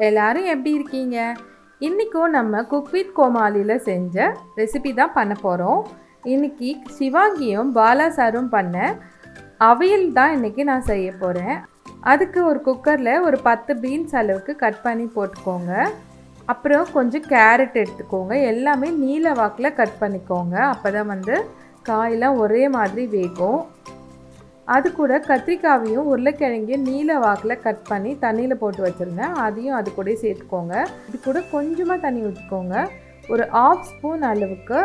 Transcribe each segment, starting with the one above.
எல்லாரும் எப்படி இருக்கீங்க? இன்றைக்கும் நம்ம குக் வித் கோமாலியில் செஞ்ச ரெசிபி தான் பண்ண போகிறோம். இன்றைக்கி சிவாங்கியும் பாலா சாரும் பண்ண அவியல் தான் இன்றைக்கி நான் செய்ய போகிறேன். அதுக்கு ஒரு குக்கரில் ஒரு 10 பீன்ஸ் அளவுக்கு கட் பண்ணி போட்டுக்கோங்க. அப்புறம் கொஞ்சம் கேரட் எடுத்துக்கோங்க. எல்லாமே நீல வாக்கில் கட் பண்ணிக்கோங்க. அப்போ தான் காயெல்லாம் ஒரே மாதிரி வேகும். அது கூட கத்திரிக்காவையும் உருளைக்கிழங்கையும் நீல வாக்கில் கட் பண்ணி தண்ணியில் போட்டு வச்சுருந்தேன். அதையும் அது கூட சேர்த்துக்கோங்க. இது கூட கொஞ்சமாக தண்ணி ஊற்றிக்கோங்க. ஒரு 1/2 ஸ்பூன் அளவுக்கு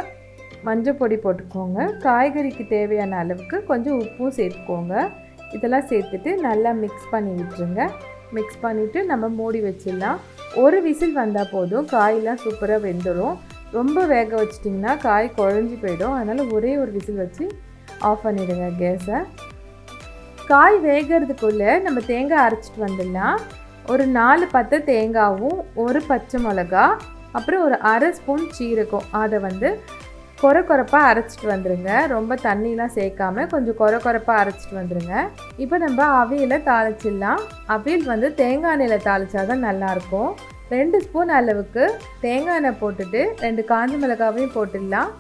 மஞ்சள் பொடி போட்டுக்கோங்க. காய்கறிக்கு தேவையான அளவுக்கு கொஞ்சம் உப்பும் சேர்த்துக்கோங்க. இதெல்லாம் சேர்த்துட்டு நல்லா மிக்ஸ் பண்ணி விட்டுருங்க. மிக்ஸ் பண்ணிவிட்டு நம்ம மூடி வச்சிடலாம். ஒரு விசில் வந்தால் போதும். காயெல்லாம் சூப்பராக வெந்துடும். ரொம்ப வேக வச்சிட்டிங்கன்னா காய் குழஞ்சி போயிடும். அதனால் ஒரே ஒரு விசில் வச்சு ஆஃப் பண்ணிவிடுங்க கேஸை. காய் வேகிறதுக்குள்ளே நம்ம தேங்காய் அரைச்சிட்டு வந்துடலாம். ஒரு 4 பத்தை தேங்காயும், ஒரு பச்சை மிளகா, அப்புறம் ஒரு 1/2 ஸ்பூன் சீரகம், அதை கொரப்பாக அரைச்சிட்டு வந்துடுங்க. ரொம்ப தண்ணிலாம் சேர்க்காம கொஞ்சம் கொரப்பாக அரைச்சிட்டு வந்துடுங்க. இப்போ நம்ம அவியலை தாளிச்சிடலாம். அவியல் தேங்காய் எண்ணெயில் தாளித்தா தான் நல்லாயிருக்கும். 2 ஸ்பூன் அளவுக்கு தேங்காய் எண்ணெய் போட்டுட்டு 2 காஞ்ச மிளகாவையும் போட்டுடலாம்.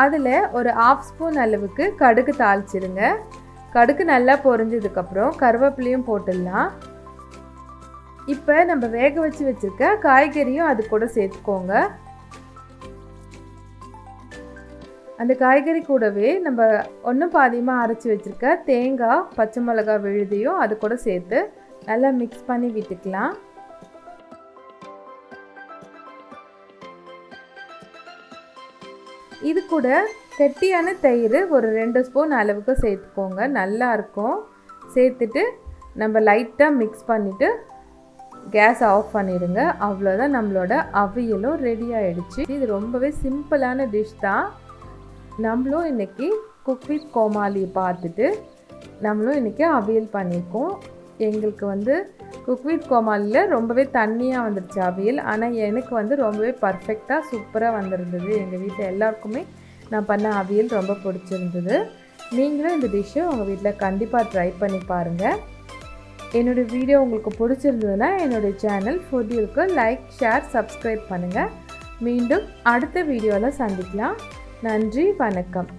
அதில் ஒரு 1/2 ஸ்பூன் அளவுக்கு கடுகு தாளிச்சிடுங்க. கடுகு நல்லா பொரிஞ்சதுக்கப்புறம் கருவேப்பிலையும் போட்டுடலாம். இப்போ நம்ம வேக வச்சுருக்க காய்கறியும் அது கூட சேர்த்துக்கோங்க. அந்த காய்கறி கூடவே நம்ம ஒன்றும் பாதியமாக அரைச்சி வச்சுருக்க தேங்காய், பச்சை மிளகா விழுதியும் அது கூட சேர்த்து நல்லா மிக்ஸ் பண்ணி விட்டுக்கலாம். இது கூட கெட்டியான தயிர் ஒரு 2 ஸ்பூன் அளவுக்கு சேர்த்துக்கோங்க. நல்லாயிருக்கும். சேர்த்துட்டு நம்ம லைட்டாக மிக்ஸ் பண்ணிவிட்டு கேஸ் ஆஃப் பண்ணிடுங்க. அவ்வளோதான், நம்மளோட அவியலும் ரெடி ஆகிடுச்சு. இது ரொம்பவே சிம்பிளான டிஷ் தான். நம்மளும் இன்றைக்கி குக் வித் கோமாளி பார்த்துட்டு நம்மளும் இன்றைக்கி அவியல் பண்ணியிருக்கோம். எங்களுக்கு குக் வித் கோமாளியில் ரொம்பவே தண்ணியாக வந்துடுச்சு அவியல். ஆனால் எனக்கு ரொம்பவே பர்ஃபெக்டாக சூப்பராக வந்திருந்தது. எங்கள் வீட்டில் எல்லாருக்குமே நான் பண்ண அவியல் ரொம்ப பிடிச்சிருந்தது. நீங்களும் இந்த டிஷ்ஷை உங்கள் வீட்டில் கண்டிப்பாக ட்ரை பண்ணி பாருங்கள். என்னோடய வீடியோ உங்களுக்கு பிடிச்சிருந்ததுன்னா என்னுடைய சேனல் ஃபுட்யூக்கு லைக், ஷேர், சப்ஸ்கிரைப் பண்ணுங்கள். மீண்டும் அடுத்த வீடியோவில் சந்திக்கலாம். நன்றி, வணக்கம்.